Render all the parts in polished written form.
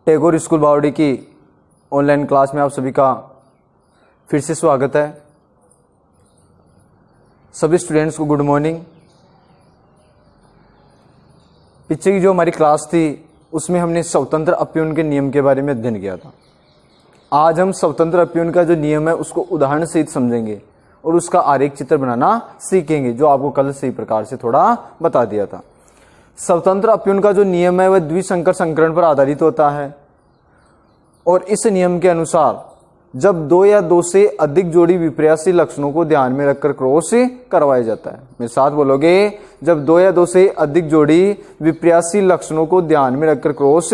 Tagore school बावड़ी की online class में आप सभी का फिर से स्वागत है। सभी स्टूडेंट्स को गुड मॉर्निंग। पीछे की जो हमारी क्लास थी उसमें हमने स्वतंत्र अपयून के नियम के बारे में अध्ययन किया था। आज हम स्वतंत्र अपयून का जो नियम है उसको उदाहरण सहित समझेंगे और उसका आरेख चित्र बनाना सीखेंगे, जो आपको कल सही प्रकार से थोड़ा बता दिया था। स्वतंत्र अपयून का जो नियम है वह द्विसंकर संकरण पर आधारित होता है और इस नियम के अनुसार जब दो या दो से अधिक जोड़ी विपर्यासी लक्षणों को ध्यान में रखकर क्रॉस करवाया जाता है। मेरे साथ बोलोगे, जब दो या दो से अधिक जोड़ी विपर्यासी लक्षणों को ध्यान में रखकर क्रॉस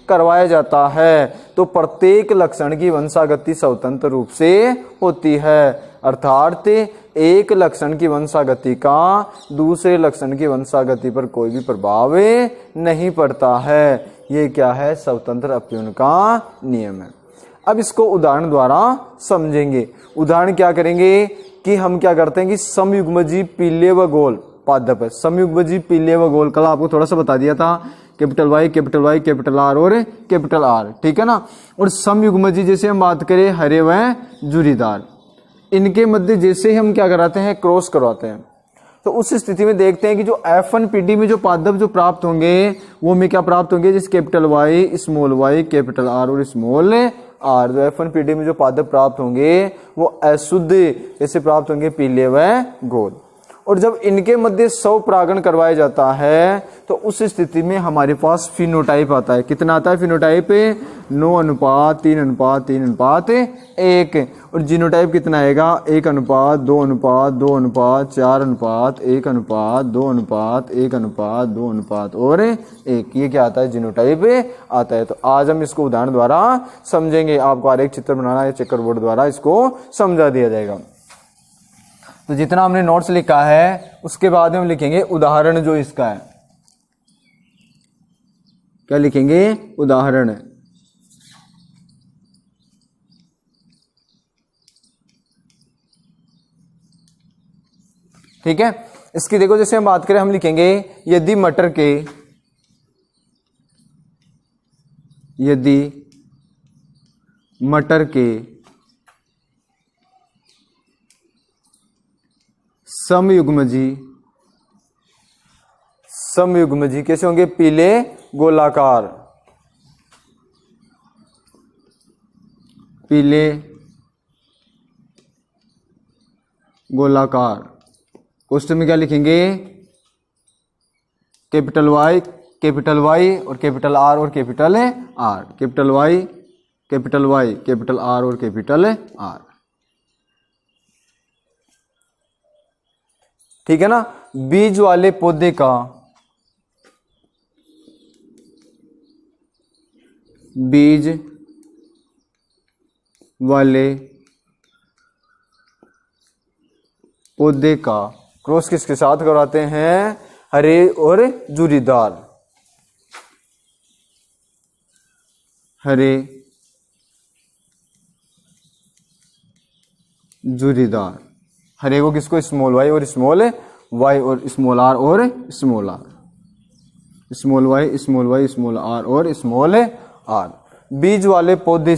करवाया जाता है तो प्रत्येक लक्षण की वंशागति स्वतंत्र रूप से होती है, अर्थात एक लक्षण की वंशागति का दूसरे लक्षण की वंशागति पर कोई भी प्रभाव नहीं पड़ता है। ये क्या है? स्वतंत्र अपयून का नियम है। अब इसको उदाहरण द्वारा समझेंगे। उदाहरण क्या करेंगे कि हम क्या करते हैं कि समयुग्मजी पीले व गोल पादप है। समयुग्मजी पीले व गोल कल आपको थोड़ा सा बता दिया था, कैपिटल वाई कैपिटल आर और कैपिटल आर, ठीक है ना। और समयुग्मजी जैसे हम बात करें हरे व जुरीदार, इनके मध्य जैसे ही हम क्या कराते हैं, क्रॉस करवाते हैं, तो उस स्थिति में देखते हैं कि जो F1PD में जो पादप जो प्राप्त होंगे वो में क्या प्राप्त होंगे, जैसे capital Y small Y capital R और स्मॉल आर। जो F1PD में जो पादप प्राप्त होंगे वो अशुद्ध जैसे प्राप्त होंगे पीले व गोल। और जब इनके मध्य स्वपरागण करवाया जाता है तो उस स्थिति में हमारे पास फिनोटाइप आता है। कितना आता है फिनोटाइप? 9:3:3:1। और जीनोटाइप कितना आएगा? 1:2:2:4:1:2:1:1 और 1। ये क्या आता है? जीनोटाइप आता है। तो आज हम इसको उदाहरण द्वारा समझेंगे। आपको आरेख चित्र बनाना है, चेकर बोर्ड द्वारा इसको समझा दिया जाएगा। तो जितना हमने नोट्स लिखा है उसके बाद हम लिखेंगे उदाहरण जो इसका है। क्या लिखेंगे? उदाहरण। ठीक है। इसकी देखो, जैसे हम बात करें, हम लिखेंगे यदि मटर के समयुग्मजी कैसे होंगे? पीले गोलाकार, पीले गोलाकार। क्वेश्चन में क्या लिखेंगे? कैपिटल वाई और कैपिटल आर और capital R, capital Y capital R और कैपिटल आर, ठीक है ना। बीज वाले पौधे का क्रॉस किसके साथ करवाते हैं? हरे और जुरीदार, हरे जुरीदार। हरे को किसको? स्मॉल वाई और स्मॉल वाई और स्मॉल आर और small R, small Y small R और स्मॉल आर। बीज वाले पौधे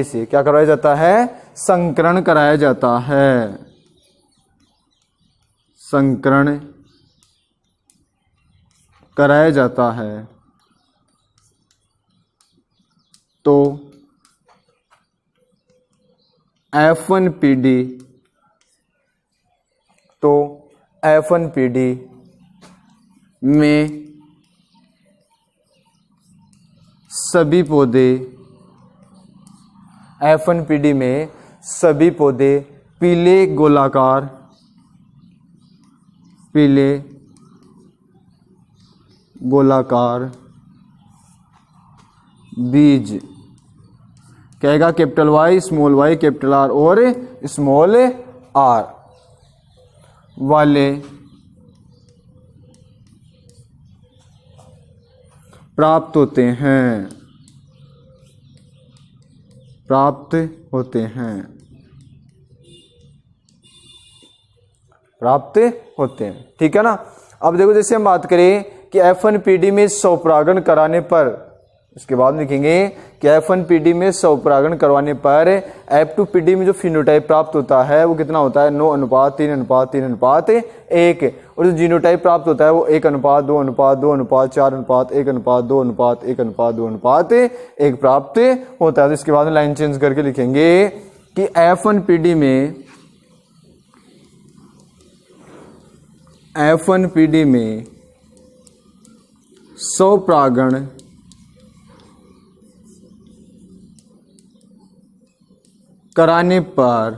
से क्या कराया जाता है? संकरण कराया जाता है, संकरण कराया जाता है। तो F1PD में सभी पौधे पीले गोलाकार बीज, कहेगा कैपिटल वाई कैपिटल आर और स्मॉल आर वाले प्राप्त होते हैं। प्राप्त होते हैं, प्राप्त होते हैं। ठीक है ना। अब देखो जैसे हम बात करें कि F1PD में स्वपरागण कराने पर, इसके बाद लिखेंगे कि F1PD में स्वपरागण करवाने पर F2PD में जो फिनोटाइप प्राप्त होता है वो कितना होता है, 9:3:3:1, और जो जीनोटाइप प्राप्त होता है वो 1:2:4:4:1:2:1:1 प्राप्त होता है। तो इसके बाद में लाइन चेंज करके लिखेंगे कि F1PD में स्वपरागण कराने पर,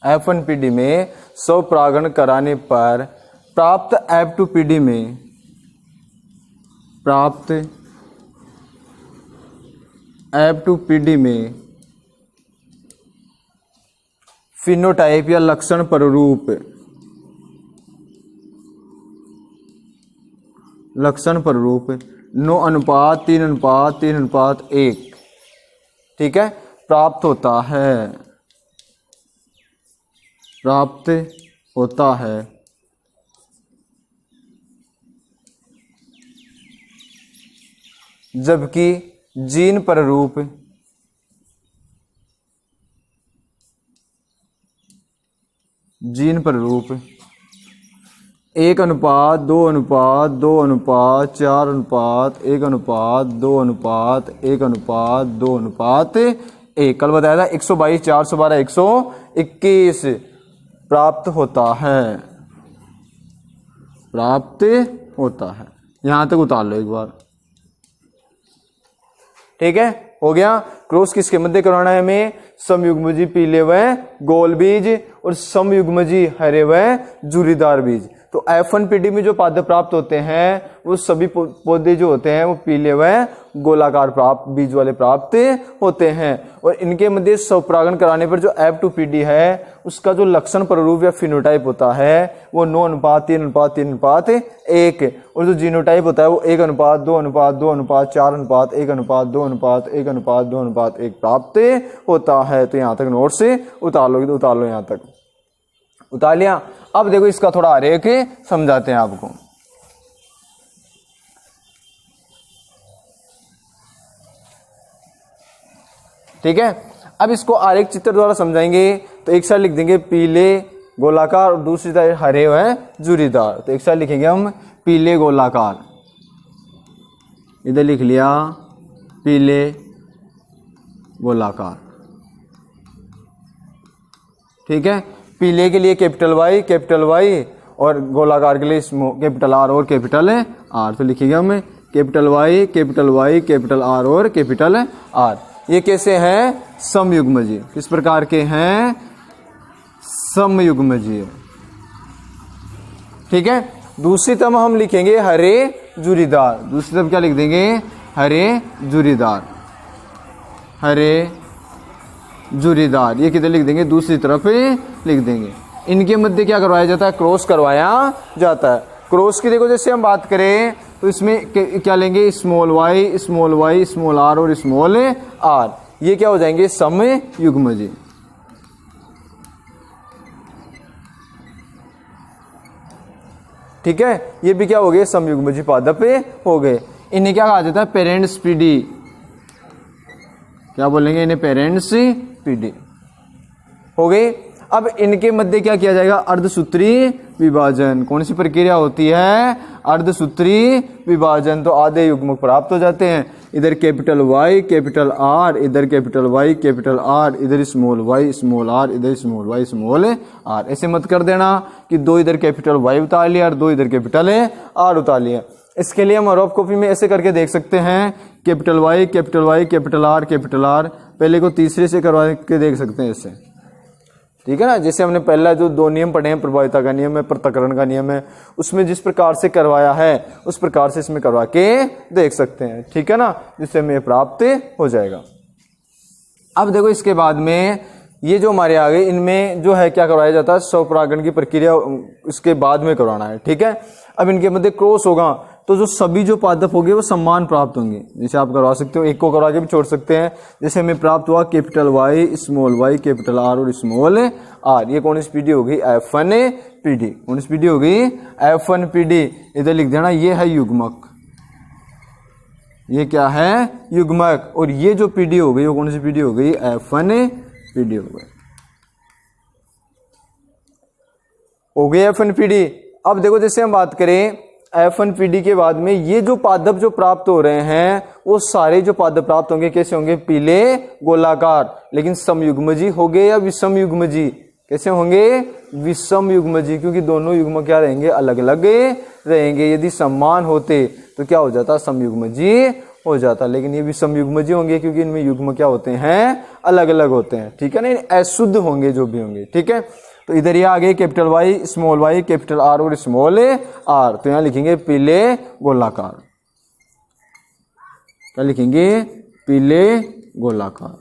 F1PD में स्वपरागण कराने पर प्राप्त F2PD में फिनोटाइप या लक्षण प्ररूप, लक्षण प्ररूप 9:3:3:1, ठीक है, प्राप्त होता है, प्राप्त होता है। जबकि जीन प्ररूप जीन प्ररूप 1:2:4:1:1:2:1:1:1 कल बताया था 122 412 121 प्राप्त होता है, प्राप्त होता है। यहां तक उतार लो एक बार, ठीक है, हो गया। क्रॉस किसके मध्य करवाना है हमें, समयुग्मजी पीले व गोल बीज और समयुग्मजी हरे व जूरीदार बीज। तो F1PD में जो पादप प्राप्त होते हैं वो सभी पौधे जो होते हैं वो पीले व गोलाकार प्राप्त बीज वाले प्राप्त होते हैं, और इनके मध्य स्वपरागण कराने पर जो F2PD है उसका जो लक्षण प्ररूप या फिनोटाइप होता है वो 9:3:3:1, और जो जीनोटाइप होता है वो 1:2:2:4:1:1:2:1:1:2:1 प्राप्त होता है। तो यहां तक नोट से उतार लोगे तो उतार लो, यहां तक उतार लिया। अब देखो इसका थोड़ा आरेख समझाते हैं आपको। ठीक है, अब इसको आरेख चित्र द्वारा समझाएंगे। तो एक साइड लिख देंगे पीले गोलाकार और दूसरी साइड हरे व जूरीदार। तो एक साइड लिखेंगे हम पीले गोलाकार, इधर लिख लिया पीले गोलाकार, ठीक है। पीले के लिए कैपिटल वाई और गोलाकार के लिए कैपिटल आर और कैपिटल आर। तो लिखेंगे हम कैपिटल वाई कैपिटल आर और कैपिटल आर। ये कैसे हैं, समयुग्मजीय। किस प्रकार के हैं, समयुग्मजीय, ठीक है। दूसरी तरफ हम लिखेंगे हरे जूरीदार। दूसरी तरफ क्या लिख देंगे, हरे जूरीदार, हरे जूरीदार। ये किधर लिख देंगे, दूसरी तरफ लिख देंगे। इनके मध्य क्या करवाया जाता है, क्रॉस करवाया जाता है। क्रॉस की देखो जैसे हम बात करें तो इसमें क्या लेंगे, स्मॉल वाई स्मॉल आर और स्मॉल आर। ये क्या हो जाएंगे, समयुग्मजीय, ठीक है। ये भी क्या हो गए, समयुग्मजीय पादप हो गए। इन्हें क्या कहा जाता है, पेरेंट्स पीडी। क्या बोलेंगे इन्हें, पेरेंट्स पीडी हो गई। अब इनके मध्य क्या किया जाएगा, अर्धसूत्री विभाजन। कौन सी प्रक्रिया होती है, अर्धसूत्री विभाजन। तो आधे युग्मक प्राप्त हो जाते हैं। इधर कैपिटल वाई कैपिटल आर, इधर कैपिटल वाई कैपिटल आर, इधर स्मॉल वाई स्मॉल आर, इधर स्मॉल वाई स्मॉल आर। ऐसे मत कर देना कि दो इधर कैपिटल वाई उतार लिया और दो इधर कैपिटल आर उतार लिया। इसके लिए हम रफ कॉपी में ऐसे करके देख सकते हैं, capital Y capital R capital R. पहले को तीसरे से करवा के देख सकते हैं इससे, ठीक है ना। जैसे हमने पहला जो दो नियम पढ़े हैं, प्रभाविता का नियम है, पृथक्करण का नियम है, उसमें जिस प्रकार से करवाया है उस प्रकार से इसमें करवा के देख सकते हैं, ठीक है ना, जिससे हमें प्राप्त हो जाएगा। अब देखो इसके बाद में ये जो हमारे आ गए, इनमें जो है क्या करवाया जाता है, स्वपरागण की प्रक्रिया इसके बाद में करवाना है, ठीक है। अब इनके मध्य क्रॉस होगा तो जो सभी जो पादप होंगे वो समान प्राप्त होंगे। जैसे आप करवा सकते हो, एक को करवा के भी छोड़ सकते हैं। जैसे हमें प्राप्त हुआ capital Y, small Y, capital R और स्मॉल आर। ये कौन सी पीढ़ी हो गई? F1 पीढ़ी। कौन सी पीढ़ी हो गई? F1 पीढ़ी। इधर लिख देना, ये है युग्मक। ये क्या है? युग्मक। और ये जो पीढ़ी हो गई वो कौन सी पीढ़ी हो गई? F1 पीढ़ी हो गई। हो गई F1 पीढ़ी। अब देखो, जैसे हम बात करें F1 पीढ़ी के बाद में ये जो पादप जो प्राप्त हो रहे हैं वो सारे जो पादप प्राप्त होंगे कैसे होंगे? पीले गोलाकार। लेकिन समयुग्मजी होंगे या विषम युग्मजी? कैसे होंगे? विषम युग्मजी, क्योंकि दोनों युग्म क्या रहेंगे? अलग अलग रहेंगे। यदि समान होते तो क्या हो जाता? समयुग्मजी हो जाता। लेकिन ये विषम युग्मजी होंगे क्योंकि इनमें युग्म क्या होते हैं? अलग अलग होते हैं। ठीक है ना? अशुद्ध होंगे जो भी होंगे। ठीक है, तो इधर ये आ गए capital Y, small Y, capital R और स्मॉल आर। तो यहां लिखेंगे पीले गोलाकार। क्या लिखेंगे? पीले गोलाकार।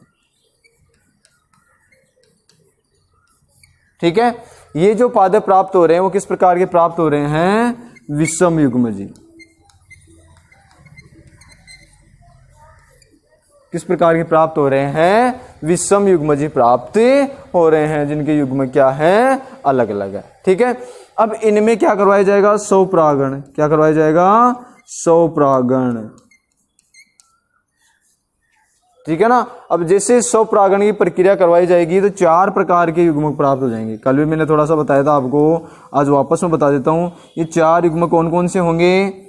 ठीक है, ये जो पादप प्राप्त हो रहे हैं वो किस प्रकार के प्राप्त हो रहे हैं? विषम युग्मजी। किस प्रकार के प्राप्त हो रहे हैं? विषम युग्मजी प्राप्त हो रहे हैं, जिनके युग्म क्या है? अलग अलग है। ठीक है, अब इनमें क्या करवाया जाएगा? स्वपरागण। क्या करवाया जाएगा? स्वपरागण। ठीक है ना? अब जैसे स्वपरागण की प्रक्रिया करवाई जाएगी तो 4 प्रकार के युग्मक प्राप्त हो जाएंगे। कल भी मैंने थोड़ा सा बताया था आपको, आज वापस में बता देता हूं। ये 4 युग्मक कौन कौन से होंगे?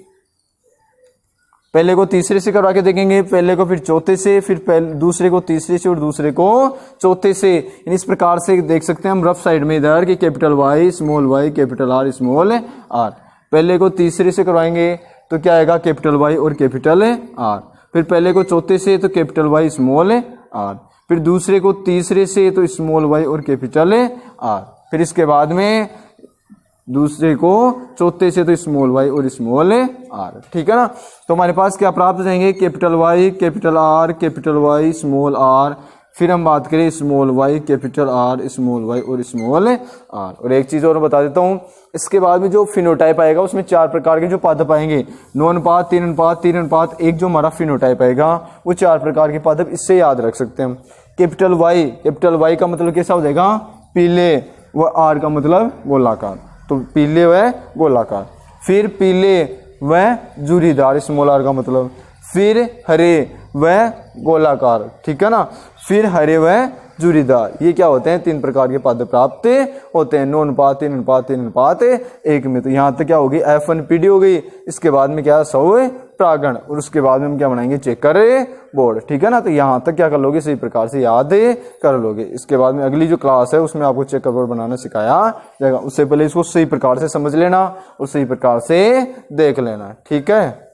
पहले को तीसरे से करवा के देखेंगे, पहले को फिर चौथे से, फिर दूसरे को तीसरे से और दूसरे को चौथे से। इस प्रकार से देख सकते हैं हम रफ साइड में इधर कि capital Y, small Y, capital R, small R. पहले को तीसरे से करवाएंगे तो क्या आएगा? कैपिटल वाई और कैपिटल आर। फिर पहले को चौथे से तो कैपिटल वाई, स्मॉल आर। फिर दूसरे को तीसरे से तो स्मॉल वाई और कैपिटल आर। फिर इसके बाद में दूसरे को चौथे से तो स्मॉल वाई और स्मॉल आर। ठीक है ना? तो हमारे पास क्या प्राप्त हो जाएंगे? Capital Y, capital R, capital Y, small R. फिर हम बात करें small Y, capital R, small Y और स्मॉल आर। और एक चीज और बता देता हूं, इसके बाद में जो फिनोटाइप आएगा उसमें 4 प्रकार के जो पादप आएंगे। 9 अनुपात, 3 अनुपात, 3 अनुपात 1 जो हमारा फिनोटाइप आएगा वो 4 प्रकार के पादप, इससे याद रख सकते हैं हम। कैपिटल वाई का मतलब कैसा हो जाएगा? पीले। व आर का मतलब गोलाकार, तो पीले व गोलाकार। फिर पीले व जुरीदार, स्मॉल आर का मतलब। फिर हरे व गोलाकार। ठीक है ना? फिर हरे व जुरीदार। ये क्या होते हैं? 3 प्रकार के पादप प्राप्त होते हैं। 9 अनुपात, 3 अनुपात, 3 अनुपात 1 में। तो यहाँ तक क्या होगी? F1 पीढ़ी हो गई। इसके बाद में क्या? स्वपरागण। और उसके बाद में हम क्या बनाएंगे? Checker board. ठीक है ना? तो यहाँ तक क्या कर लोगे? सही प्रकार से याद कर लोगे। इसके बाद में अगली जो क्लास है उसमें आपको चेकर बोर्ड बनाना सिखाया जाएगा। उससे पहले इसको सही प्रकार से समझ लेना और सही प्रकार से देख लेना। ठीक है?